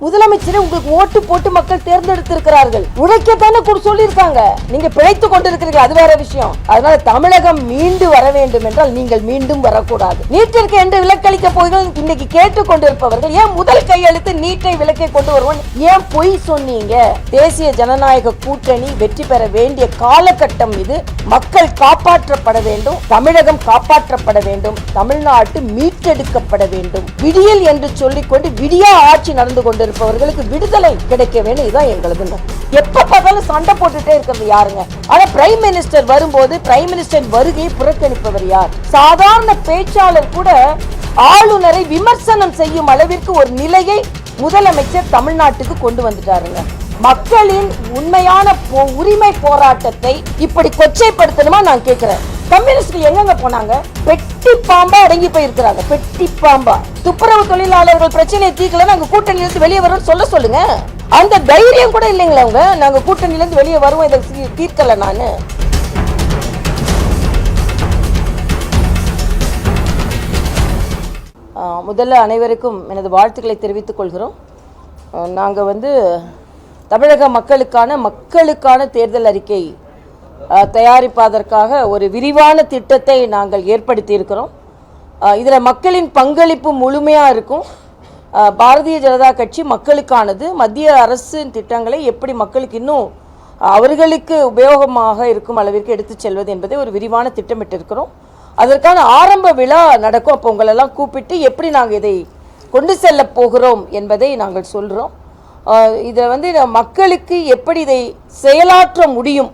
முதலமைச்சரை உங்களுக்கு ஓட்டு போட்டு மக்கள் தேர்ந்தெடுத்திருக்கிறார்கள். உழைக்கத்தானே சொல்லியிருக்காங்க. நீங்க பிழைத்து கொண்டிருக்கிறீங்க, அது வேற விஷயம். அதனால தமிழகம் மீண்டு வர வேண்டும் என்றால் நீங்கள் மீண்டும் வரக்கூடாது. நீட்டிற்கு என்று விலக்களிக்க போகிறீர்கள். இன்னைக்கு கேட்டுக்கொண்டிருப்பவர்கள் ஏன் முதல் கையெழுத்து நீட்டை விலக்கை கொண்டு வருவோம் ஏன் பொய் சொன்னீங்க? தேசிய ஜனநாயக கூட்டணி வெற்றி பெற வேண்டிய காலகட்டம் இது. மக்கள் காப்பாற்றப்பட வேண்டும், தமிழகம் காப்பாற்றப்பட வேண்டும், தமிழ்நாட்டு மீட்டெடுக்கப்பட வேண்டும். விடியல் என்று சொல்லிக்கொண்டு விடியா ஆட்சி நடந்து கொண்டிருப்பவர்களுக்கு விடுதலை கிடைக்க வேண்டும். இதுதான் எங்களது. எப்ப பார்த்தாலும் சண்டை போட்டுட்டே இருக்கிறது யாருங்க? ஆனா பிரைம் மினிஸ்டர் வரும்போது பிரைம் மினிஸ்டர் வருகையை புறக்கணிப்பவர் யார்? சாதாரண பேச்சாளர் கூட ஆளுநரை விமர்சனம் செய்யும் அளவிற்கு ஒரு நிலையை முதலமைச்சர் தமிழ்நாட்டுக்கு கொண்டு வந்துட்டாருங்க. மக்களின் உண்மையான உரிமை போராட்டத்தை இப்படி கொச்சைப்படுத்தணுமா நான் கேட்கிறேன். கம்யூனிஸ்ட் எங்க போனாங்க? பெட்டி பாம்பா அடங்கி போயிருக்கிறாங்க. பெட்டி பாம்பா. துப்புரவு தொழிலாளர்கள் பிரச்சனையை தீர்க்கல, நாங்க கூட்டணியிலிருந்து வெளியே வரோம் சொல்லுங்க. அந்த தைரியம் கூட இல்லைங்களா அவங்க? நாங்க கூட்டணியிலிருந்து வெளியே வருவோம், இதை தீர்க்கல. நானு முதல்ல அனைவருக்கும் எனது வாழ்த்துக்களை தெரிவித்துக் கொள்கிறோம். நாங்கள் தமிழக மக்களுக்கான தேர்தல் அறிக்கை தயாரிப்பதற்காக ஒரு விரிவான திட்டத்தை நாங்கள் ஏற்படுத்தி இருக்கிறோம். இதில் மக்களின் பங்களிப்பு முழுமையாக இருக்கும். பாரதிய ஜனதா கட்சி மக்களுக்கானது. மத்திய அரசின் திட்டங்களை எப்படி மக்களுக்கு இன்னும் அவர்களுக்கு உபயோகமாக இருக்கும் அளவிற்கு எடுத்து செல்வது என்பதை ஒரு விரிவான திட்டமிட்டிருக்கிறோம். அதற்கான ஆரம்ப விழா நடக்கும். அப்போ உங்களெல்லாம் கூப்பிட்டு எப்படி நாங்கள் இதை கொண்டு செல்ல போகிறோம் என்பதை நாங்கள் சொல்கிறோம். இதை மக்களுக்கு எப்படி இதை செயலாற்ற முடியும்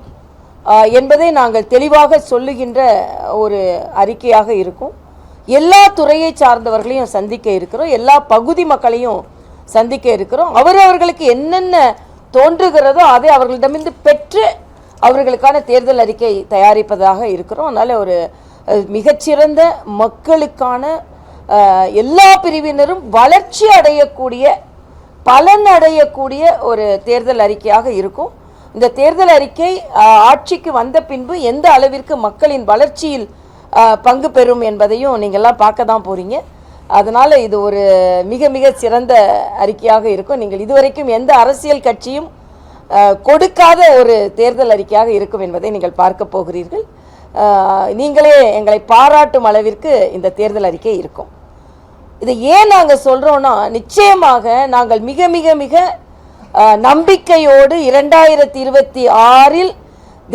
என்பதை நாங்கள் தெளிவாக சொல்லுகின்ற ஒரு அறிக்கையாக இருக்கும். எல்லா துறையை சார்ந்தவர்களையும் சந்திக்க இருக்கிறோம், எல்லா பகுதி மக்களையும் சந்திக்க இருக்கிறோம். அவர்களுக்கு என்னென்ன தோன்றுகிறதோ அதை அவர்களிடமிருந்து பெற்று அவர்களுக்கான தேர்தல் அறிக்கை தயாரிப்பதாக இருக்கிறோம். அதனால் ஒரு மிகச்சிறந்த மக்களுக்கான எல்லா பிரிவினரும் வளர்ச்சி அடையக்கூடிய, பலன் அடையக்கூடிய ஒரு தேர்தல் அறிக்கையாக இருக்கும். இந்த தேர்தல் அறிக்கை ஆட்சிக்கு வந்த பின்பு எந்த அளவிற்கு மக்களின் வளர்ச்சியில் பங்கு பெறும் என்பதையும் நீங்கள்லாம் பார்க்க தான் போகிறீங்க. அதனால் இது ஒரு மிக மிக சிறந்த அறிக்கையாக இருக்கும். நீங்கள் இதுவரைக்கும் எந்த அரசியல் கட்சியும் கொடுக்காத ஒரு தேர்தல் அறிக்கையாக இருக்கும் என்பதை நீங்கள் பார்க்க போகிறீர்கள். நீங்களே எங்களை பாராட்டும் அளவிற்கு இந்த தேர்தல் அறிக்கை இருக்கும். இதை ஏன் நாங்கள் சொல்கிறோன்னா, நிச்சயமாக நாங்கள் மிக மிக மிக நம்பிக்கையோடு 2026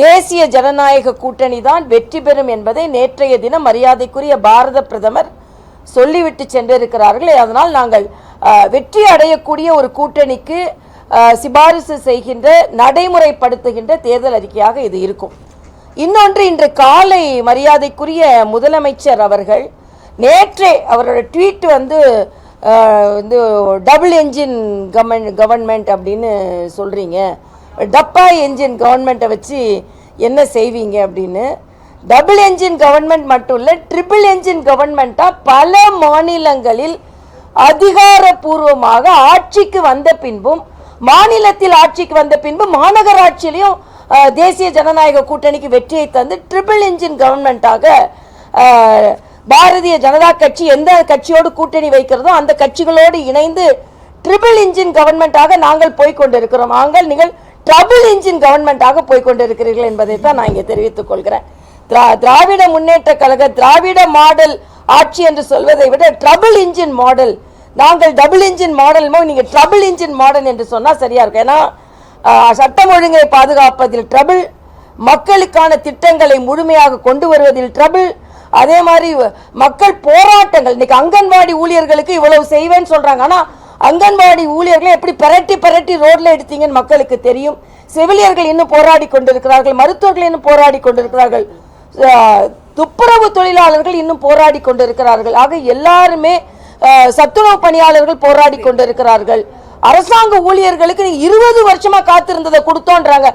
தேசிய ஜனநாயக கூட்டணி தான் வெற்றி பெறும் என்பதை நேற்றைய தினம் மரியாதைக்குரிய பாரத பிரதமர் சொல்லிவிட்டு சென்றிருக்கிறார்கள். அதனால் நாங்கள் வெற்றி அடையக்கூடிய ஒரு கூட்டணிக்கு சிபாரிசு செய்கின்ற, நடைமுறைப்படுத்துகின்ற தேர்தல் அறிக்கையாக இது இருக்கும். இன்னொன்று, இன்று காலை மரியாதைக்குரிய முதலமைச்சர் அவர்கள் நேற்றே அவரோட ட்வீட் டபுள் என்ஜின் கவர்மெண்ட் அப்படின்னு சொல்கிறீங்க, டப்பா என்ஜின் கவர்மெண்ட்டை வச்சு என்ன செய்வீங்க அப்படின்னு. டபுள் என்ஜின் கவர்மெண்ட் மட்டும் இல்லை, ட்ரிபிள் என்ஜின் கவர்மெண்ட்டாக பல மாநிலங்களில் அதிகாரப்பூர்வமாக ஆட்சிக்கு வந்த பின்பும், மாநிலத்தில் ஆட்சிக்கு வந்த பின்பு மாநகராட்சியிலையும் தேசிய ஜனநாயக கூட்டணிக்கு வெற்றியை தந்து ட்ரிபிள் என்ஜின் கவர்மெண்ட்டாக பாரதிய ஜனதா கட்சி எந்த கட்சியோடு கூட்டணி வைக்கிறதோ அந்த கட்சிகளோடு இணைந்து ட்ரிபிள் இன்ஜின் கவர்மெண்ட்டாக நாங்கள் போய்கொண்டிருக்கிறோம். நீங்கள் டபுள் இன்ஜின் கவர்மெண்ட்டாக போய்கொண்டிருக்கிறீர்கள் என்பதை தான் நான் இங்கே தெரிவித்துக் கொள்கிறேன். திராவிட முன்னேற்ற கழக திராவிட மாடல் ஆட்சி என்று சொல்வதை விட ட்ரபிள் இன்ஜின் மாடல், நாங்கள் டபுள் இன்ஜின் மாடல், நீங்கள் ட்ரபிள் இன்ஜின் மாடல் என்று சொன்னால் சரியா இருக்கும். ஏன்னா சட்டம் ஒழுங்கை பாதுகாப்பதில் ட்ரபிள், மக்களுக்கான திட்டங்களை முழுமையாக கொண்டு வருவதில் ட்ரபிள், அதே மாதிரி மக்கள் போராட்டங்கள். இன்னைக்கு அங்கன்வாடி ஊழியர்களுக்கு இவ்வளவு செய்வேன்னு சொல்றாங்க. ஆனா அங்கன்வாடி ஊழியர்களை எப்படி பரட்டி ரோட்ல எடுத்தீங்கன்னு மக்களுக்கு தெரியும். செவிலியர்கள் இன்னும் போராடி கொண்டிருக்கிறார்கள், மருத்துவர்கள் இன்னும் போராடி கொண்டிருக்கிறார்கள், துப்புரவு தொழிலாளர்கள் இன்னும் போராடி கொண்டிருக்கிறார்கள். ஆக எல்லாருமே, சத்துணவு பணியாளர்கள் போராடி கொண்டிருக்கிறார்கள். அரசாங்க ஊழியர்களுக்கு 20 வருஷமா காத்திருந்ததை கொடுத்தோன்றாங்க.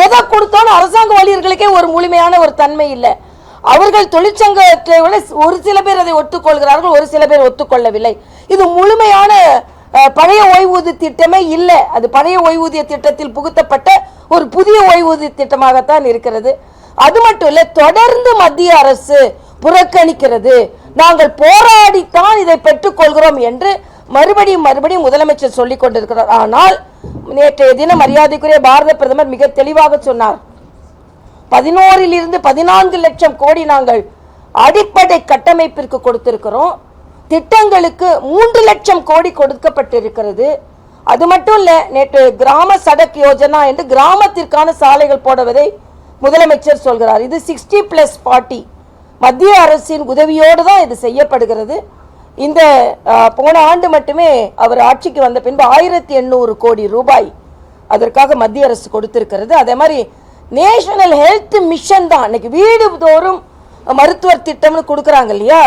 எதை கொடுத்தோன்னு அரசாங்க ஊழியர்களுக்கே ஒரு முழுமையான ஒரு தன்மை இல்லை. அவர்கள் தொழிற்சங்கத்தை விட ஒரு சில பேர் அதை ஒத்துக்கொள்கிறார்கள், ஒரு சில பேர் ஒத்துக்கொள்ளவில்லை. இது முழுமையான பழைய ஓய்வூதிய திட்டமே இல்லை. அது பழைய ஓய்வூதிய திட்டத்தில் புகுத்தப்பட்ட ஒரு புதிய ஓய்வூதிய திட்டமாகத்தான் இருக்கிறது. அது மட்டும் இல்லை, தொடர்ந்து மத்திய அரசு புறக்கணிக்கிறது. நாங்கள் போராடித்தான் இதை பெற்றுக்கொள்கிறோம் என்று மறுபடியும் முதலமைச்சர் சொல்லிக் கொண்டிருக்கிறார். ஆனால் நேற்றைய தினம் மரியாதைக்குரிய பாரத பிரதமர் மிக தெளிவாக சொன்னார், 11 14 லட்சம் கோடி நாங்கள் அடிப்படை கட்டமைப்பிற்கு கொடுத்திருக்கிறோம். திட்டங்களுக்கு 3 லட்சம் கோடி கொடுக்கப்பட்டிருக்கிறது. அது மட்டும் இல்ல, நேற்று கிராம சடக் யோஜனா என்று கிராமத்திற்கான சாலைகள் போடுவதை முதலமைச்சர் சொல்கிறார். இது 60+40 மத்திய அரசின் உதவியோடு தான் இது செய்யப்படுகிறது. இந்த போன ஆண்டு மட்டுமே அவர் ஆட்சிக்கு வந்த பின்பு 1800 கோடி ரூபாய் அதற்காக மத்திய அரசு கொடுத்திருக்கிறது. அதே மாதிரி நேஷனல் ஹெல்த் மிஷன் தான் இன்னைக்கு வீடு தோறும் மருத்துவர் திட்டம்னு கொடுக்குறாங்க இல்லையா,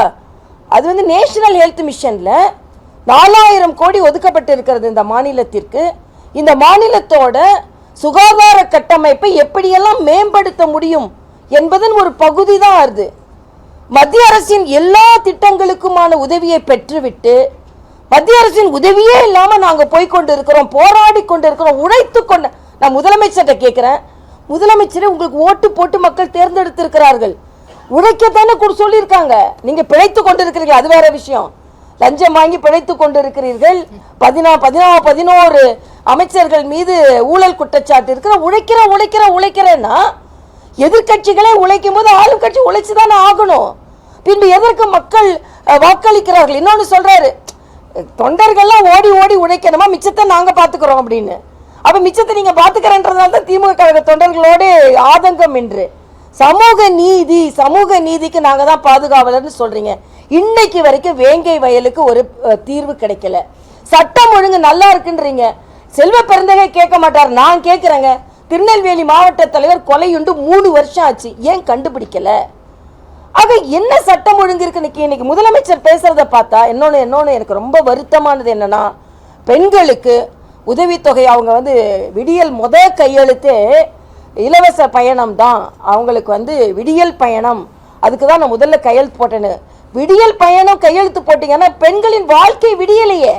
அது வந்து நேஷனல் ஹெல்த் மிஷன்ல 4000 கோடி ஒதுக்கப்பட்டு இருக்கிறது இந்த மாநிலத்திற்கு. இந்த மாநிலத்தோட சுகாதார கட்டமைப்பை எப்படியெல்லாம் மேம்படுத்த முடியும் என்பதன் ஒரு பகுதி தான் அது. மத்திய அரசின் எல்லா திட்டங்களுக்குமான உதவியை பெற்றுவிட்டு மத்திய அரசின் உதவியே இல்லாம நாங்க போய்கொண்டு இருக்கிறோம், போராடி கொண்டு இருக்கிறோம், உழைத்து கொண்டு. நான் முதலமைச்சர்கிட்ட கேட்கிறேன், முதலமைச்சரே உங்களுக்கு ஓட்டு போட்டு மக்கள் தேர்ந்தெடுத்திருக்கிறார்கள், உழைக்கத்தானே சொல்லியிருக்காங்க, நீங்க பிழைத்து கொண்டு இருக்கிறீர்கள், அது வேற விஷயம். லஞ்சம் வாங்கி பிழைத்து கொண்டு இருக்கிறீர்கள். 11 அமைச்சர்கள் மீது ஊழல் குற்றச்சாட்டு இருக்கிற. உழைக்கிறேன்னா எதிர்கட்சிகளே உழைக்கும் போது ஆளும் கட்சி உழைச்சுதானே ஆகணும். பின்பு எதற்கு மக்கள் வாக்களிக்கிறார்கள்? இன்னொன்னு சொல்றாரு, தொண்டர்கள்லாம் ஓடி ஓடி உழைக்கணுமா, மிச்சத்தை நாங்க பாத்துக்கிறோம் அப்படின்னு. அப்ப மிச்சத்தை நீங்க பாத்துக்கிறன்றதுனால தான் திமுக கழக தொண்டர்களோடு ஆதங்கம் என்று. சமூக நீதிக்கு நாங்க தான் பாதுகாவலர்னு சொல்றீங்க. இன்னைக்கு வரைக்கும் வேங்கை வயலுக்கு ஒரு தீர்வு கிடைக்கல. சட்டம் ஒழுங்கு நல்லா இருக்குன்றீங்க, செல்வ பெருந்தகை கேட்க மாட்டார். நான் கேட்கிறேங்க, திருநெல்வேலி மாவட்ட தலைவர் கொலையுண்டு 3 வருஷம் ஆச்சு, ஏன் கண்டுபிடிக்கல? ஆக என்ன சட்டம் ஒழுங்கு இருக்கு? இன்னைக்கு முதலமைச்சர் பேசுறத பார்த்தா இன்னொன்னு எனக்கு ரொம்ப வருத்தமானது என்னன்னா, பெண்களுக்கு உதவித்தொகை அவங்க வந்து விடியல் கையெழுத்தே இலவச பயணம் தான், அவங்களுக்கு வந்து விடியல் பயணம், அதுக்கு தான் நான் முதல்ல கையெழுத்து போட்டேன்னு. விடியல் பயணம் கையெழுத்து போட்டீங்கன்னா பெண்களின் வாழ்க்கை விடியலையே.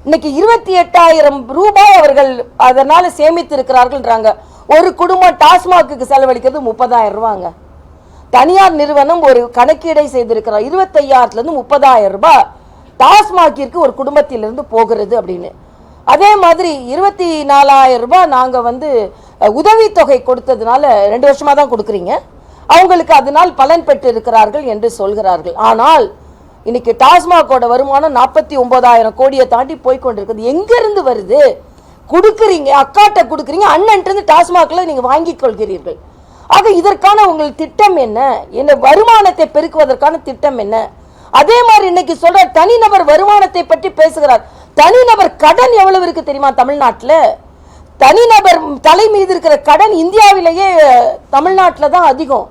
இன்னைக்கு 28,000 ரூபாய் அவர்கள் அதனால சேமித்து இருக்கிறார்கள்ன்றாங்க. ஒரு குடும்பம் டாஸ்மாக்கு செலவழிக்கிறது 30,000 ரூபாங்க. தனியார் நிறுவனம் ஒரு கணக்கீடை செய்திருக்கிறார், 25,000 30,000 ரூபாய் டாஸ்மாகிற்கு ஒரு குடும்பத்திலிருந்து போகிறது அப்படின்னு. அதே மாதிரி 24,000 ரூபாய் நாங்க வந்து உதவித்தொகை கொடுத்ததுனால 2 வருஷமா தான் கொடுக்குறீங்க, அவங்களுக்கு அதனால் பலன் பெற்று இருக்கிறார்கள் என்று சொல்கிறார்கள். ஆனால் இன்னைக்கு டாஸ்மாகோட வருமானம் 49,000 கோடியை தாண்டி போய்கொண்டிருக்குது. எங்க இருந்து வருது? கொடுக்குறீங்க, அக்காட்ட கொடுக்குறீங்க, அண்ணன் டாஸ்மாக்ல நீங்க வாங்கிக் கொள்கிறீர்கள். ஆக இதற்கான உங்கள் திட்டம் என்ன? வருமானத்தை பெருக்குவதற்கான திட்டம் என்ன? அதே மாதிரி இன்னைக்கு சொல்ற தனிநபர் வருமானத்தை பற்றி பேசுகிறார். தனிநபர் கடன் எவ்வளவு இருக்கு தெரியுமா தமிழ்நாட்டில்? தனிநபர் தலை மீது இருக்கிற கடன் இந்தியாவிலேயே தமிழ்நாட்டில் தான் அதிகம்.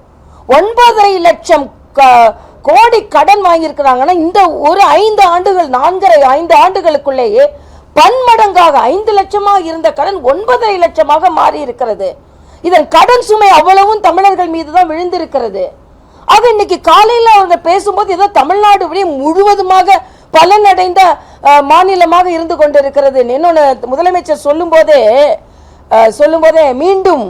9.5 லட்சம் கோடி கடன் வாங்கியிருக்கிறாங்கன்னா இந்த ஒரு 5 ஆண்டுகள் 4.5 ஆண்டுகளுக்குள்ளேயே பன்மடங்காக 5 லட்சமாக இருந்த கடன் 9.5 லட்சமாக மாறி இருக்கிறது. இதன் கடன் சுமை அவ்வளவும் தமிழர்கள் மீது தான் விழுந்திருக்கிறது. ஆக இன்னைக்கு காலையில் அவங்க பேசும்போது ஏதோ தமிழ்நாடு முழுவதுமாக பலனடைந்த மாநிலமாக இருந்து கொண்டிருக்கிறது. இன்னொன்று முதலமைச்சர் சொல்லும்போதே மீண்டும்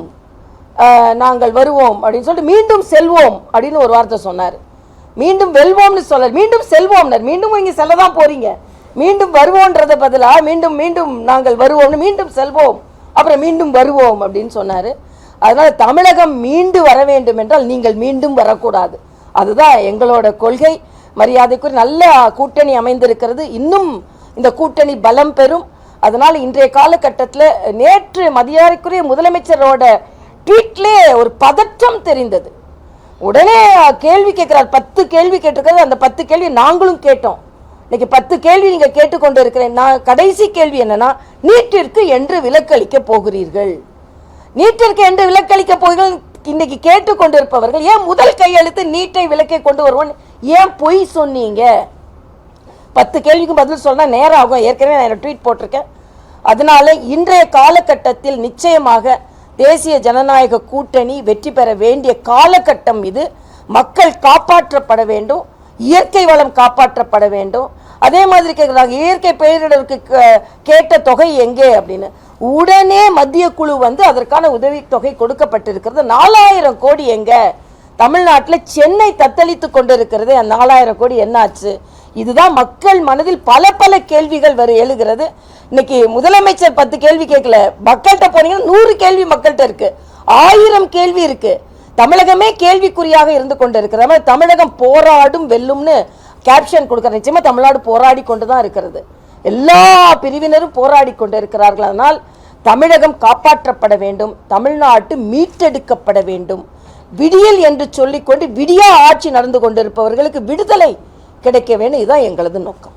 நாங்கள் வருவோம் அப்படின்னு சொல்லிட்டு மீண்டும் செல்வோம் அப்படின்னு ஒரு வார்த்தை சொன்னார். மீண்டும் வெல்வோம்னு சொல்ல, மீண்டும் செல்வோம்னர், மீண்டும் இங்கே செல்ல தான் போறீங்க, மீண்டும் வருவோன்றத பதிலாக மீண்டும் நாங்கள் வருவோம்னு மீண்டும் செல்வோம், அப்புறம் மீண்டும் வருவோம் அப்படின்னு சொன்னார். அதனால தமிழகம் மீண்டு வர வேண்டும் என்றால் நீங்கள் மீண்டும் வரக்கூடாது, அதுதான் எங்களோட கொள்கை. மரியாதைக்குரிய நல்ல கூட்டணி அமைந்திருக்கிறது, இன்னும் இந்த கூட்டணி பலம் பெறும். அதனால் இன்றைய காலகட்டத்தில் நேற்று மரியாதைக்குரிய முதலமைச்சரோட ட்வீட்லே ஒரு பதற்றம் தெரிந்தது. உடனே கேள்வி கேட்கிறார், 10 கேள்வி கேட்டிருக்கிறது, அந்த 10 கேள்வி நாங்களும் கேட்டோம். இன்னைக்கு 10 கேள்வி நீங்க கேட்டுக்கொண்டு இருக்கிறேன். நான் கடைசி கேள்வி என்னன்னா, நீட்டிற்கு என்று விலக்களிக்க போகிறீர்கள், நீட்டிற்கு என்று விலக்களிக்க போகிறீர்கள் இன்னைக்கு கேட்டுக்கொண்டிருப்பவர்கள் ஏன் முதல் கையெழுத்து நீட்டை விலக்கை கொண்டு வருவோம் ஏன் பொய் சொன்னீங்க? 10 கேள்விக்கு பதில் சொன்னா நேரம் ஆகும், ஏற்கனவே நான் ட்வீட் போட்டிருக்கேன். அதனால இன்றைய காலகட்டத்தில் நிச்சயமாக தேசிய ஜனநாயக கூட்டணி வெற்றி பெற வேண்டிய காலகட்டம் இது. மக்கள் காப்பாற்றப்பட வேண்டும், இயற்கை வளம் காப்பாற்றப்பட வேண்டும். அதே மாதிரி கேட்குறாங்க, இயற்கை பேரிடருக்கு கேட்ட தொகை எங்கே அப்படின்னு. உடனே மத்திய குழு வந்து அதற்கான உதவி தொகை கொடுக்கப்பட்டிருக்கிறது. 4000 கோடி எங்க? தமிழ்நாட்டில் சென்னை தத்தளித்து கொண்டிருக்கிறது, அந்த 4000 கோடி என்னாச்சு? இதுதான் மக்கள் மனதில் பல பல கேள்விகள் எழுகிறது. இன்னைக்கு முதலமைச்சர் 10 கேள்வி கேட்கல, மக்கள்கிட்ட போனீங்கன்னா 100 கேள்வி மக்கள்கிட்ட இருக்கு, 1000 கேள்வி இருக்கு. தமிழகமே கேள்விக்குறியாக இருந்து கொண்டு இருக்கிற தமிழகம் போராடும் வெல்லும்னு கேப்ஷன் கொடுக்குற. நிச்சயமா தமிழ்நாடு போராடி கொண்டு தான் இருக்கிறது, எல்லா பிரிவினரும் போராடி கொண்டு இருக்கிறார்கள். அதனால் தமிழகம் காப்பாற்றப்பட வேண்டும், தமிழ்நாட்டு மீட்டெடுக்கப்பட வேண்டும். விடியல் என்று சொல்லிக்கொண்டு விடியா ஆட்சி நடந்து கொண்டிருப்பவர்களுக்கு விடுதலை கிடைக்க வேண்டும். இதுதான் எங்களது நோக்கம்.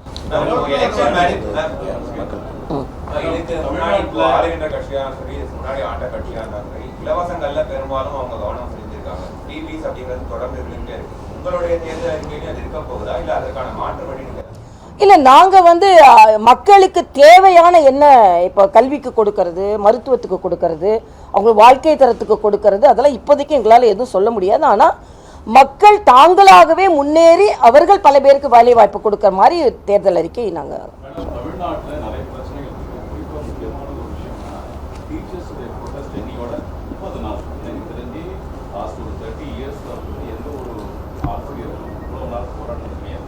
இலவசங்கள்ல பெரும்பாலும் அவங்க கவனம் செஞ்சிருக்காங்க. டிவிஸ் அப்படிங்கிறது தொடர்ந்து இருந்துட்டே இருக்கு. உங்களுடைய தேர்தல் அறிக்கையில அது இருக்க போகுதா, இல்ல அதற்கான மாற்று வழி? இல்லை, நாங்கள் மக்களுக்கு தேவையான என்ன இப்போ கல்விக்கு கொடுக்கறது, மருத்துவத்துக்கு கொடுக்கறது, அவங்க வாழ்க்கை தரத்துக்கு கொடுக்கறது, அதெல்லாம் இப்போதைக்கு எங்களால் எதுவும் சொல்ல முடியாது. ஆனால் மக்கள் தாங்களாகவே முன்னேறி அவர்கள் பல பேருக்கு வேலை வாய்ப்பு கொடுக்குற மாதிரி தேர்தல் அறிக்கை நாங்கள். தமிழ்நாட்டில் நிறைய பிரச்சனைகள் இருக்குது. குறிப்பாக முக்கியமான ஒரு விஷயம்னா டீச்சர்ஸுடைய ப்ரொடெஸ்ட் இன்னையோட 30 நாள். எனக்கு தெரிஞ்சு லாஸ்ட் ஒரு 30 இயர்ஸில் வந்து எந்த ஒரு ஆசிரியர்களும் இவ்வளோ நாள் போராட்டம் கிடையாது.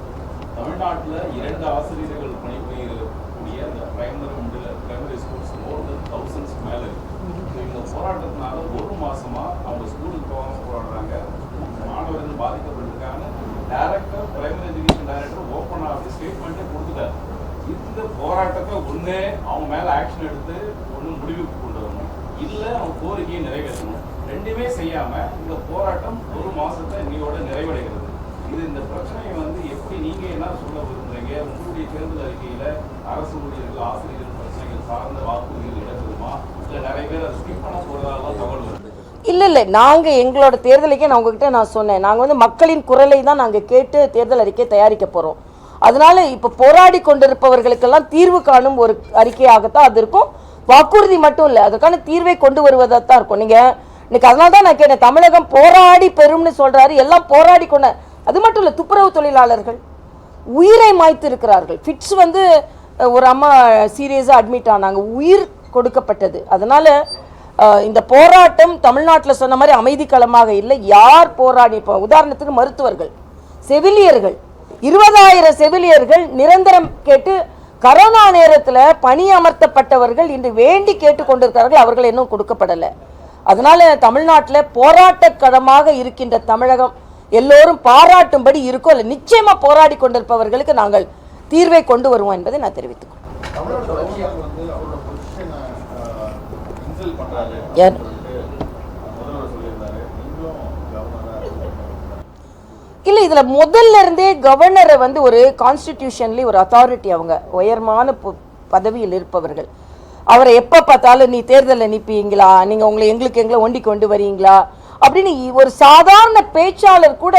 தமிழ்நாட்டில் 2 ஆசிரியர்கள் பணிபுரியக்கூடிய இந்த பிரைமரி ஸ்கூல்ஸ் மோர் தென் 1000 மேலே இருக்குது. இந்த போராட்டத்தினால ஒரு மாசமா அவங்க ஸ்கூலுக்கு போகாமல் போராடுறாங்க, மாணவர்கள் பாதிக்கப்பட்டிருக்காங்க. டைரக்டர் பிரைமரி எஜுகேஷன் டைரக்டர் ஓப்பனாக ஸ்டேட்மெண்ட்டே கொடுத்துட்டாரு. இந்த போராட்டத்தை ஒன்று அவங்க மேலே ஆக்ஷன் எடுத்து ஒன்று முடிவுக்கு கொண்டு வரணும், இல்லை அவங்க கோரிக்கையை நிறைவேற்றணும். ரெண்டுமே செய்யாமல் இந்த போராட்டம் ஒரு மாதத்தை இன்னையோட நிறைவடைகிறது. இந்த பிரச்சனையை வந்து எப்படி நீங்கள் என்ன சொல்ல விரும்புறீங்க? உங்களுடைய தேர்தல் அறிக்கையில் அரசு ஊழியர்கள் ஆசிரியர்கள் பிரச்சனைகள் சார்ந்த வாக்குறுதிகள் இடம்பெறுமா, இல்லை நிறைய பேர் அதை ஸ்கிப் பண்ண போகிறதாலாம் தகவல் வருது? இல்லை, நாங்கள் எங்களோட தேர்தலுக்கே நான் உங்ககிட்ட நான் சொன்னேன், நாங்கள் மக்களின் குரலை தான் நாங்கள் கேட்டு தேர்தல் அறிக்கை தயாரிக்க போகிறோம். அதனால இப்போ போராடி கொண்டிருப்பவர்களுக்கெல்லாம் தீர்வு காணும் ஒரு அறிக்கையாகத்தான் அது இருக்கும். வாக்குறுதி மட்டும் இல்லை, அதற்கான தீர்வை கொண்டு வருவதாக தான் இருக்கும். நீங்கள் இன்னைக்கு அதனால தான் நான் கேட்டேன், தமிழகம் போராடி பெறும்னு சொல்கிறாரு, எல்லாம் போராடி கொண்ட. அது மட்டும் இல்லை, துப்புரவு தொழிலாளர்கள் உயிரை மாய்த்து இருக்கிறார்கள். ஃபிட்ஸ் ஒரு அம்மா சீரியஸாக அட்மிட் ஆனாங்க, உயிர் கொடுக்கப்பட்டது. அதனால இந்த போராட்டம் தமிழ்நாட்டில் சொன்ன மாதிரி அமைதி களமாக இல்லை. யார் போராடி, இப்போ உதாரணத்துக்கு மருத்துவர்கள், செவிலியர்கள், 20,000 செவிலியர்கள் நிரந்தரம் கேட்டு கரோனா நேரத்தில் பணி அமர்த்தப்பட்டவர்கள் இன்று வேண்டி கேட்டு கொண்டிருக்கிறார்கள், அவர்கள் இன்னும் கொடுக்கப்படலை. அதனால தமிழ்நாட்டில் போராட்ட களமாக இருக்கின்ற தமிழகம் எல்லோரும் பாராட்டும்படி இருக்கும். இல்லை, நிச்சயமா போராடி கொண்டிருப்பவர்களுக்கு நாங்கள் தீர்வை கொண்டு வருவோம் என்பதை நான் தெரிவித்துக் இல்லை, இதுல முதல்ல இருந்தே கவர்னரை ஒரு கான்ஸ்டிடியூஷன்லி ஒரு அத்தாரிட்டி, அவங்க உயர்மான பதவியில் இருப்பவர்கள். அவரை எப்ப பார்த்தாலும் நீ தேர்தலில் நிற்பீங்களா, நீங்க எங்களை ஒண்டி கொண்டு வரீங்களா அப்படின்னு ஒரு சாதாரண பேச்சாளர் கூட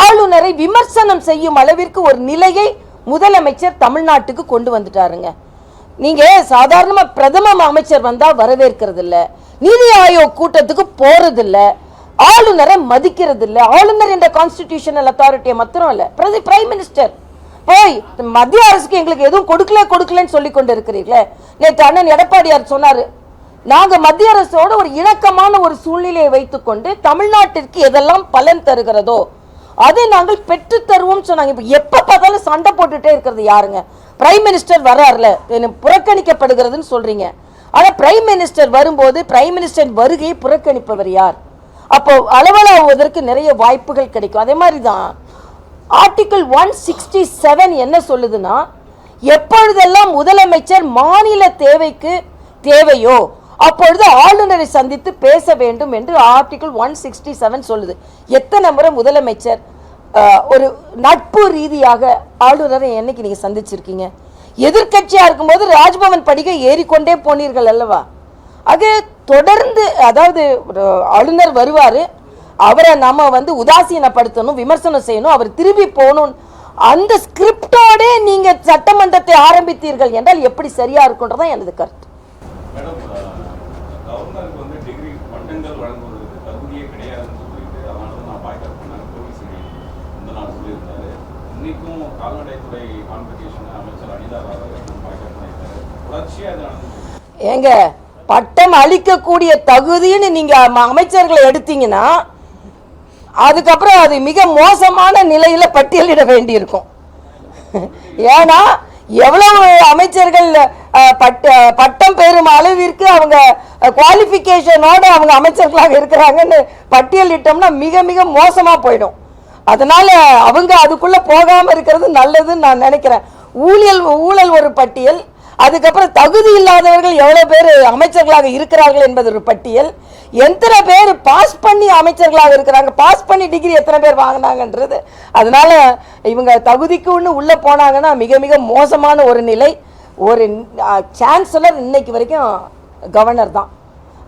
ஆளுநரை விமர்சனம் செய்யும் அளவிற்கு ஒரு நிலையை முதலமைச்சர் தமிழ்நாட்டுக்கு கொண்டு வந்துட்டாருங்க. நீங்க சாதாரணமா பிரதம அமைச்சர் வந்தா வரவேற்கிறது இல்ல, நிதி ஆயோக் கூட்டத்துக்கு போறது இல்ல, ஆளுநரை மதிக்கிறது இல்ல. ஆளுநர் என்ற கான்ஸ்டிடியூஷனல் அத்தாரிட்டியை மாத்திரம் இல்ல, பிரைம் மினிஸ்டர் போய் மத்திய அரசுக்கு எங்களுக்கு எதுவும் கொடுக்கலன்னு சொல்லி கொண்டு இருக்கிறீர்களே. நேற்று அண்ணன் எடப்பாடியார் சொன்னாரு, நாங்க மத்திய அரசோட ஒரு இணக்கமான ஒரு சூழ்நிலையை வைத்துக்கொண்டு தமிழ்நாட்டிற்கு எதெல்லாம் பலன் தருகிறதோ அதை நாங்கள் பெற்று தருவோம் சொன்னாங்க. இப்ப எப்ப பார்த்தாலும் சண்டை போட்டுட்டே இருக்கிறது யாருங்க? பிரைம் மினிஸ்டர் வர்றாருல, புறக்கணிக்கப்படுகிறதுன்னு சொல்றீங்க. ஆனா பிரைம் மினிஸ்டர் வரும்போது பிரைம் மினிஸ்டர் வருகையை புறக்கணிப்பவர் யார்? அப்போ அளவலாவதற்கு நிறைய வாய்ப்புகள் கிடைக்கும். அதே மாதிரி தான் ஆர்டிகிள் 167 என்ன சொல்லுதுன்னா, எப்பொழுதெல்லாம் முதலமைச்சர் மாநில தேவைக்கு தேவையோ அப்பொழுது ஆளுநரை சந்தித்து பேச வேண்டும் என்று ஆர்டிகிள் 167 சொல்லுது. எத்தனை முறை முதலமைச்சர் ஒரு நட்பு ரீதியாக ஆளுநரை என்னைக்கு நீங்க சந்திச்சிருக்கீங்க? எதிர்கட்சியா இருக்கும்போது ராஜ்பவன் படிக்கை ஏறிக்கொண்டே போனீர்கள் அல்லவா? ஆக தொடர்ந்து, அதாவது ஆளுநர் வருவாரு, அவரை நம்ம உதாசீனப்படுத்தணும், விமர்சனம் செய்யணும், அவர் திரும்பி போகணும். அந்த ஸ்கிரிப்டோட நீங்க சட்டமன்றத்தை ஆரம்பித்தீர்கள் என்றால் எப்படி சரியா இருக்கும்ன்றதான் எனது கருத்து. கவர்னருக்கு டிகிரி பட்டங்கள் வழங்குவதற்கு தகுதியே கிடையாதுன்னு சொல்லிட்டு அதனால தான் நான் பாய்காட் பண்ணேன். போலீஸ் இந்த நாள் சொல்லியிருந்தாரு. இன்னைக்கும் கால்நடைத்துறை கான்வெகேஷன் அமைச்சர் அனிதா ராதாகிருஷ்ணன் பாய்காட் பண்ணியிருக்காரு. தொடர்ச்சியாக அது நடந்து ஏங்க, பட்டம் அளிக்கக்கூடிய தகுதின்னு நீங்க அமைச்சர்களை எடுத்தீங்கன்னா அதுக்கப்புறம் அது மிக மோசமான நிலையில பட்டியலிட வேண்டியிருக்கும். ஏன்னா எவ்வளவு அமைச்சர்கள் பட்டம் பெறும் அளவிற்கு அவங்க குவாலிஃபிகேஷனோட அவங்க அமைச்சர்களாக இருக்கிறாங்கன்னு பட்டியலிட்டோம்னா மிக மிக மோசமா போயிடும். அதனால அவங்க அதுக்குள்ள போகாம இருக்கிறது நல்லதுன்னு நான் நினைக்கிறேன். ஊழல் ஒரு பட்டியல், அதுக்கப்புறம் தகுதி இல்லாதவர்கள் எவ்வளவு பேர் அமைச்சர்களாக இருக்கிறார்கள் என்பது ஒரு பட்டியல், எத்தனை பேர் பாஸ் பண்ணி அமைச்சர்களாக இருக்கிறாங்க, பாஸ் பண்ணி டிகிரி எத்தனை பேர் வாங்கினாங்கன்றது. அதனால இவங்க தகுதிக்குன்னு உள்ள போனாங்கன்னா மிக மிக மோசமான ஒரு நிலை. ஒரு சான்சலர் இன்னைக்கு வரைக்கும் கவர்னர் தான்.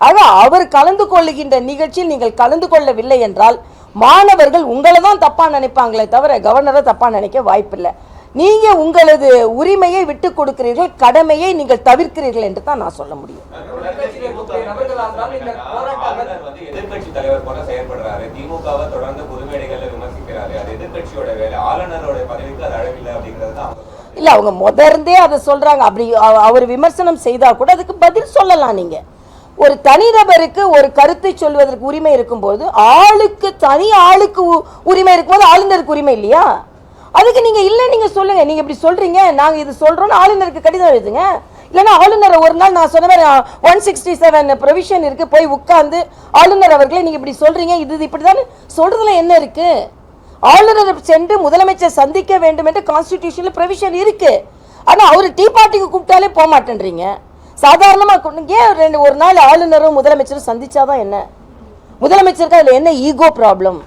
ஆக அவர் கலந்து கொள்ளுகின்ற நிகழ்ச்சியில் நீங்கள் கலந்து கொள்ளவில்லை என்றால் மாணவர்கள் உங்களை தான் தப்பா நினைப்பாங்களே தவிர கவர்னரை தப்பா நினைக்க வாய்ப்பில்லை. நீங்க உங்களது உரிமையை விட்டு கொடுக்கிறீர்கள், கடமையை நீங்கள் தவிர்க்கிறீர்கள் என்று தான் நான் சொல்ல முடியும். எதிர்கட்சி தலைவர் போல செயல்படுறாரு, திமுகவை தொடர்ந்து பொதுமேடைகள்ல விமர்சிக்கிறாரு, அது எதிர்கட்சியோட வேலை, ஆளுநரோட பதவிக்கு அது அழகில்லை அப்படிங்கிறது தான் இல்ல. அவங்க முதர்ந்தே அதை சொல்றாங்க. அப்படி அவர் விமர்சனம் செய்தா கூட அதுக்கு பதில் சொல்லலாம். நீங்க ஒரு தனிநபருக்கு ஒரு கருத்தை சொல்வதற்கு உரிமை இருக்கும்போது தனி ஆளுக்கு உரிமை இருக்கும்போது ஆளுநருக்கு உரிமை இல்லையா? அதுக்கு நீங்க இல்ல நீங்க சொல்லுங்க. நீங்க இப்படி சொல்றீங்க, நாங்க இது சொல்றோம்னு ஆளுநருக்கு கடிதம் எழுதுங்க. இல்லைன்னா ஆளுநர் ஒரு நாள் நான் சொன்ன மாதிரி 167 ப்ரொவிஷன் இருக்கு, போய் உட்கார்ந்து ஆளுநர் அவர்களே நீங்க இப்படி சொல்றீங்க, இது இப்படிதான் சொல்றதுல என்ன இருக்கு? ஆளுநர் சென்று முதலமைச்சர் சந்திக்க வேண்டும் என்று கான்ஸ்டிடியூஷன்ல ப்ரொவிஷன் இருக்கு. ஆனா அவரு டீ பார்ட்டிக்கு கூப்பிட்டாலே போக மாட்டேன்றீங்க. சாதாரணமா ஏன் ஒரு நாள் ஆளுநரும் முதலமைச்சரும் சந்திச்சாதான் என்ன? முதலமைச்சருக்கு அதுல என்ன ஈகோ ப்ராப்ளம்?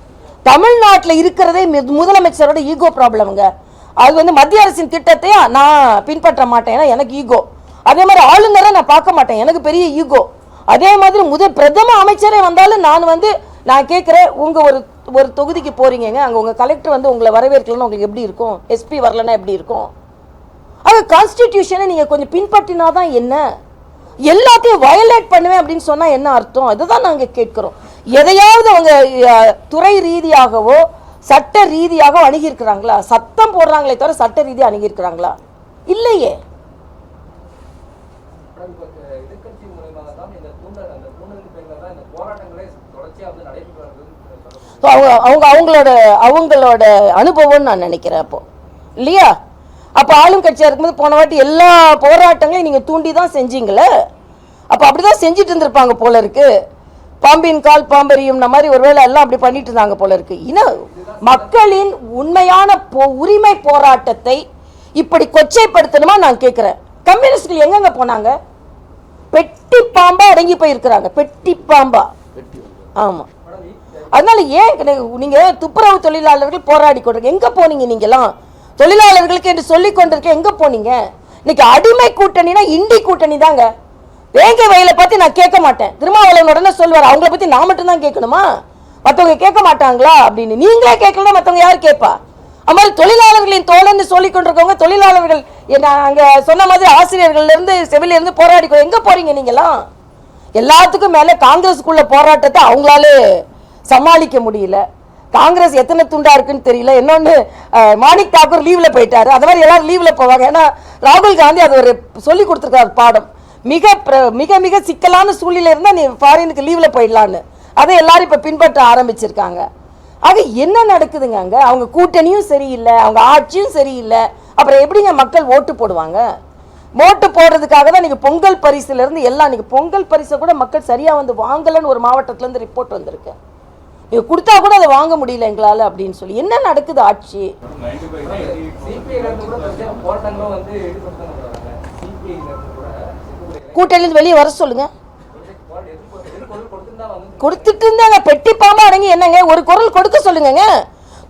தமிழ்நாட்டில் இருக்கிறதே முதலமைச்சரோட ஈகோ ப்ராப்ளம்ங்க. அது மத்திய அரசின் திட்டத்தை நான் பின்பற்ற மாட்டேன், ஏன்னா எனக்கு ஈகோ. அதே மாதிரி ஆளுநரை நான் பார்க்க மாட்டேன், எனக்கு பெரிய ஈகோ. அதே மாதிரி பிரதம அமைச்சரே வந்தாலும் நான் கேட்குறேன், உங்க ஒரு தொகுதிக்கு போறீங்க, அங்க உங்க கலெக்டர் உங்களை வரவேற்கலன்னு உங்களுக்கு எப்படி இருக்கும்? எஸ்பி வரலன்னா எப்படி இருக்கும்? அது கான்ஸ்டிடியூஷனை நீங்க கொஞ்சம் பின்பற்றினாதான் என்ன? எல்லாத்தையும் வயலேட் பண்ணுவேன் அப்படின்னு சொன்னா என்ன அர்த்தம்? அதுதான் நாங்க கேட்கிறோம். எதையாவது அவங்க துறை ரீதியாகவோ சட்ட ரீதியாகவோ அணுகியிருக்கிறாங்களா? சத்தம் போடுறாங்களே தவிர சட்ட ரீதியாக அணுகியிருக்கிறாங்களா? இல்லையே. அவங்களோட அனுபவம் நான் நினைக்கிறேன். அப்போ இல்லையா? அப்போ ஆளும் கட்சியா இருக்கும்போது போன வாட்டி எல்லா போராட்டங்களையும் நீங்க தூண்டி தான் செஞ்சீங்களே. அப்போ அப்படிதான் செஞ்சுட்டு இருந்திருப்பாங்க போல இருக்கு. பாம்பின் கால் பாம்பரியும் மாதிரி ஒருவேளை எல்லாம் அப்படி பண்ணிட்டு இருந்தாங்க போல இருக்கு. மக்களின் உண்மையான உரிமை போராட்டத்தை இப்படி கொச்சைப்படுத்தணுமா நான் கேட்கிறேன். கம்யூனிஸ்ட்கள் எங்கெங்க போனாங்க? பெட்டி பாம்பா அடங்கி போயிருக்கிறாங்க. பெட்டி பாம்பா. ஆமா. அதனால ஏன் நீங்க துப்புரவு தொழிலாளர்கள் போராடி கொண்டிருக்க எங்க போனீங்க? நீங்கெல்லாம் தொழிலாளர்களுக்கு என்று சொல்லிக் கொண்டிருக்க எங்க போனீங்க? இன்னைக்கு அடிமை கூட்டணினா இண்டி கூட்டணி தாங்க. வேங்கை வயலை பத்தி நான் கேட்க மாட்டேன், திருமாவளவன் உடனே சொல்வார். அவங்கள பத்தி நான் மட்டும் தான் கேட்கணுமா? மற்றவங்க கேட்க மாட்டாங்களா அப்படின்னு? நீங்களே கேட்கலாம், மற்றவங்க யார் கேட்பா? அது மாதிரி தொழிலாளர்களின் தோழன்னு சொல்லிக் கொண்டிருக்கவங்க தொழிலாளர்கள் அங்க சொன்ன மாதிரி ஆசிரியர்கள்ல இருந்து செவில இருந்து போராடி எங்க போறீங்க நீங்கெல்லாம்? எல்லாத்துக்கும் மேல காங்கிரஸுக்குள்ள போராட்டத்தை அவங்களால சமாளிக்க முடியல. காங்கிரஸ் எத்தனை துண்டா இருக்குன்னு தெரியல. இன்னொன்னு மாணிக் தாக்கூர் லீவ்ல போயிட்டாரு. அது மாதிரி எல்லாரும் லீவ்ல போவாங்க. ஏன்னா ராகுல் காந்தி அது ஒரு சொல்லி கொடுத்துருக்காரு பாடம். மிக மிக மிக சிக்கலான சூழ்நிலை இருந்தா நீ ஃபாரினுக்கு லீவ்ல போயிடலான்னு அதை எல்லாரும் இப்ப பின்பற்ற ஆரம்பிச்சிருக்காங்க. ஆக என்ன நடக்குதுங்க அங்க? அவங்க கூட்டணியும் சரியில்லை, அவங்க ஆட்சியும் சரியில்லை. அப்புறம் எப்படிங்க மக்கள் ஓட்டு போடுவாங்க? ஓட்டு போடுறதுக்காக தான் நீங்க பொங்கல் பரிசுல இருந்து எல்லாம், நீங்க பொங்கல் பரிசை கூட மக்கள் சரியா வாங்கலன்னு ஒரு மாவட்டத்துல இருந்து ரிப்போர்ட் வந்திருக்கு. நீங்க கொடுத்தா கூட அதை வாங்க முடியல எங்களால அப்படின்னு சொல்லி. என்ன நடக்குது ஆட்சி? கூட்டணியிலிருந்து வெளியே வர சொல்லுங்க. கொடுத்துட்டு இருந்தாங்க. பெட்டி பாம்பா அடங்கி என்னங்க ஒரு குரல் கொடுக்க சொல்லுங்க.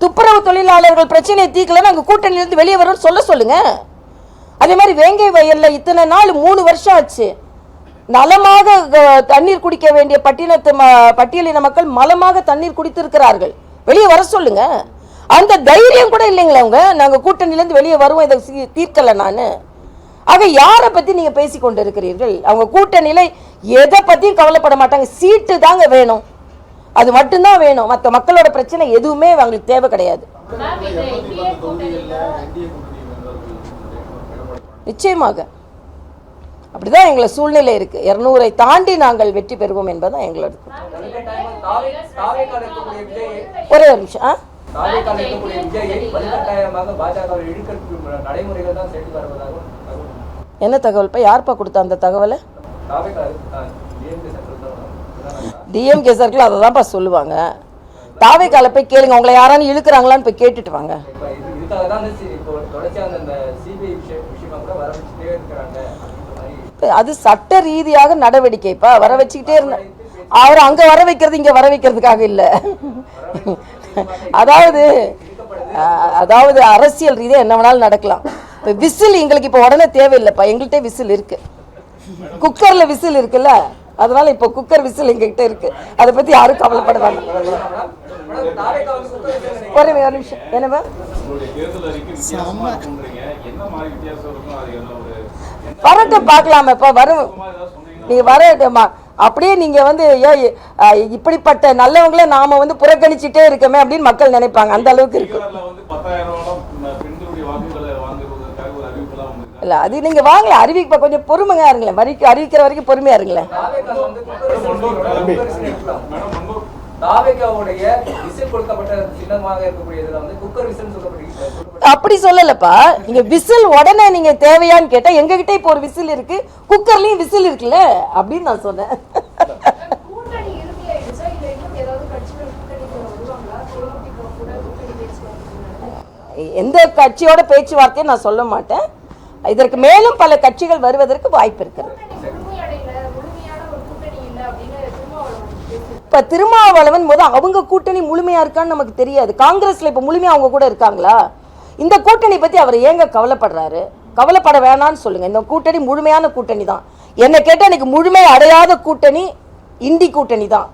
துப்புரவு தொழிலாளர்கள் பிரச்சனையை தீர்க்கலன்னு அங்க கூட்டணியிலிருந்து வெளியே வரும்னு சொல்லுங்க. அதே மாதிரி வேங்கை வயல்ல இத்தனை நாள் 3 வருஷம் ஆச்சு. நலமாக தண்ணீர் குடிக்க வேண்டிய பட்டியலின மக்கள் மலமாக தண்ணீர் குடித்திருக்கிறார்கள். வெளியே வர சொல்லுங்க. அந்த தைரியம் கூட இல்லைங்களா அவங்க? நாங்க கூட்டணியிலிருந்து வெளியே வருவோம், இதை தீர்க்கல நானு. ஆக யாரை பத்தி நீங்க பேசி கொண்டு இருக்கிறீர்கள்? அவங்க கூட்டணியில எதை பத்தியும் கவலைப்பட மாட்டாங்க. சீட்டு தாங்க வேணும், அது மட்டும்தான் வேணும். மற்ற மக்களோட பிரச்சனை எதுவுமே அவங்களுக்கு தேவை கிடையாது. நிச்சயமாக அப்படிதான் எங்களை சூழ்நிலை இருக்கு. 200-ஐ தாண்டி நாங்கள் வெற்றி பெறுவோம் என்பதுதான் எங்களோட. ஒரே ஒரு நிமிஷம். தாவேக்காவில் இருக்கக்கூடிய விஜயை வலுக்கட்டாயமாக பாஜக இழுக்க நடைமுறைகள் தான் சேர்த்து வருவதாகவும் என்ன தகவல்ப்பா? யார்ப்பா கொடுத்தா அந்த தகவலை? டிஎம்கே சர்க்கிள் அதை தான்ப்பா சொல்லுவாங்க. தாவேக்கால போய் கேளுங்க, உங்களை யாரானு இழுக்கிறாங்களான்னு போய் கேட்டுட்டு வாங்க. அது சட்ட ரீதியாக நடவடிக்கைப்பா. வர வச்சுக்கிட்டே இருந்த அவர் அங்க வர வைக்கிறது இங்க வர வைக்கிறதுக்காக இல்ல. அதாவது அரசியல் ரீதியாக என்ன வேணாலும் நடக்கலாம். இப்போ விசில் எங்களுக்கு இப்போ உடனே தேவையில்லைப்பா. எங்கள்கிட்ட விசில் இருக்கு, குக்கர்ல விசில் இருக்குல்ல, அதனால இப்போ குக்கர் விசில் எங்ககிட்ட இருக்கு. அதை பத்தி யாரும் கவலைப்படுவாங்க. ஒரு நிமிஷம் என்னவா வரட்டும் பார்க்கலாமப்பா. வரும் நீங்க வரட்டுமா? அப்படியே நீங்க வந்து இப்படிப்பட்ட நல்லவங்கள நாம வந்து புறக்கணிச்சுட்டே இருக்கமே அப்படின்னு மக்கள் நினைப்பாங்க. அந்த அளவுக்கு இருக்கு. இல்ல அது நீங்க வாங்கல அறிவிப்பா, கொஞ்சம் பொறுமையா இருங்களேன். அறிவிக்கிற வரைக்கும் பொறுமையா இருங்களேன். அப்படி சொல்லலப்பா. நீங்க விசில் உடனே நீங்க தேவையான்னு கேட்டா எங்ககிட்ட இப்போ ஒரு விசில் இருக்கு, குக்கர்லயும் விசில் இருக்குல்ல அப்படின்னு நான் சொன்னேன். எந்த கட்சியோட பேச்சுவார்த்தையை நான் சொல்ல மாட்டேன். இதற்கு மேலும் பல கட்சிகள் வருவதற்கு வாய்ப்பு இருக்கிறது. இப்ப திருமாவளவன் முதல் அவங்க கூட்டணி முழுமையா இருக்கான்னு நமக்கு தெரியாது. காங்கிரஸ்ல இப்ப முழுமையா அவங்க கூட இருக்காங்களா? இந்த கூட்டணி பத்தி அவர் ஏங்க கவலைப்படுறாரு? கவலைப்பட வேணான்னு சொல்லுங்க. இந்த கூட்டணி முழுமையான கூட்டணி தான். என்ன கேட்டா எனக்கு முழுமை அடையாத கூட்டணி இந்தி கூட்டணி தான்.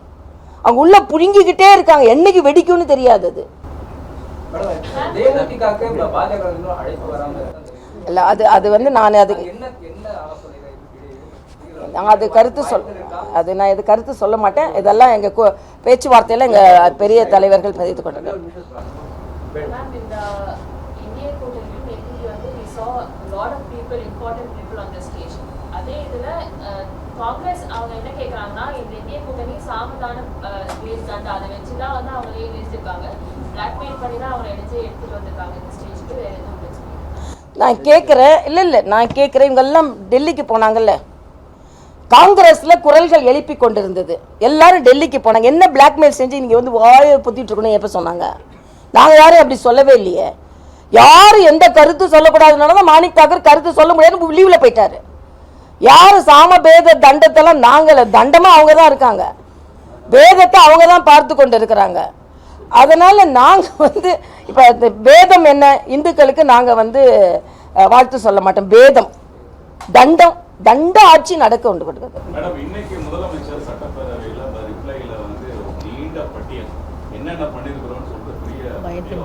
அவங்க உள்ள புழுங்கிக்கிட்டே இருக்காங்க, என்னைக்கு வெடிக்கும்னு தெரியாது. அது இல்ல அது வந்து நான் அது கருத்து நான் இது கருத்து சொல்ல மாட்டேன். இதெல்லாம் எங்க பேச்சுவார்த்தையில எங்க பெரிய தலைவர்கள் பதித்து கொண்டாங்க. காங்கிரஸ் அவங்க என்ன கேக்குறாங்கன்னா, இந்த இந்திய கூட்டணி சாமதான பேஸ் தான், அதை வச்சுதான் வந்து அவங்க எழுதிருக்காங்க, பிளாக்மெயில் பண்ணி தான் அவங்க எடுத்துட்டு வந்திருக்காங்க இந்த ஸ்டேஜ்க்கு. வேற எதுவும் நான் கேட்குறேன். இல்லை நான் கேட்குறேன், இவங்கெல்லாம் டெல்லிக்கு போனாங்கல்ல, காங்கிரஸில் குரல்கள் எழுப்பி கொண்டிருந்தது, எல்லாரும் டெல்லிக்கு போனாங்க. என்ன பிளாக்மெயில் செஞ்சு நீங்கள் வந்து வாயை பொத்திட்டு இருக்கணும் எப்போ சொன்னாங்க? நாங்கள் யாரும் அப்படி சொல்லவே இல்லையே. யாரும் எந்த கருத்து சொல்லக்கூடாதுனால தான் மாணிக் தாக்கர் கருத்து சொல்ல முடியாது லீவில் போயிட்டாரு. யார் சாமபேத தண்டத்தெல்லாம் நாங்கள் தண்டமாக அவங்க தான் இருக்காங்க, வேதத்தை அவங்க தான் பார்த்து கொண்டு இருக்கிறாங்க. அதனால் நாங்கள் வந்து இப்போ இந்த வேதம் என்ன, இந்துக்களுக்கு நாங்கள் வந்து வாழ்த்து சொல்ல மாட்டோம். வேதம் தண்ட ஆட்சி நடக்க உண்டு கொடுக்குது. மேடம், இன்னைக்கு முதலமைச்சர் சட்டப்பேரவையில் அந்த ரிப்ளைல வந்து நீண்ட பட்டியல் என்னென்ன பண்ணியிருக்கிறோம்னு சொல்லிட்டு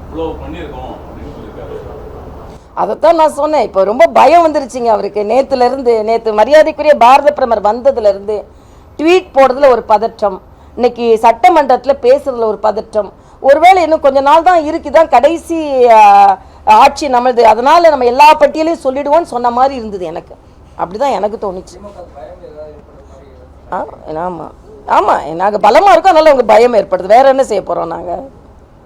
இவ்வளோ பண்ணியிருக்கோம் அப்படின்னு சொல்லியிருக்காரு. அதைத்தான் நான் சொன்னேன். இப்போ ரொம்ப பயம் வந்துருச்சுங்க அவருக்கு. நேற்று மரியாதைக்குரிய பாரத பிரதமர் வந்ததுலேருந்து ட்வீட் போடுறதுல ஒரு பதற்றம், இன்னைக்கு சட்டமன்றத்தில் பேசுறதுல ஒரு பதற்றம். ஒருவேளை இன்னும் கொஞ்ச நாள் தான் இருக்குதான் கடைசி ஆட்சி நம்மளது, அதனால நம்ம எல்லா பட்டியலையும் சொல்லிடுவோம்னு சொன்ன மாதிரி இருந்தது எனக்கு. அப்படிதான் எனக்கு தோணுச்சு. ஆமாம் நாங்கள் பலமாக இருக்கோம், அதனால உங்கள் பயம் ஏற்படுது. வேற என்ன செய்ய போகிறோம் நாங்கள்?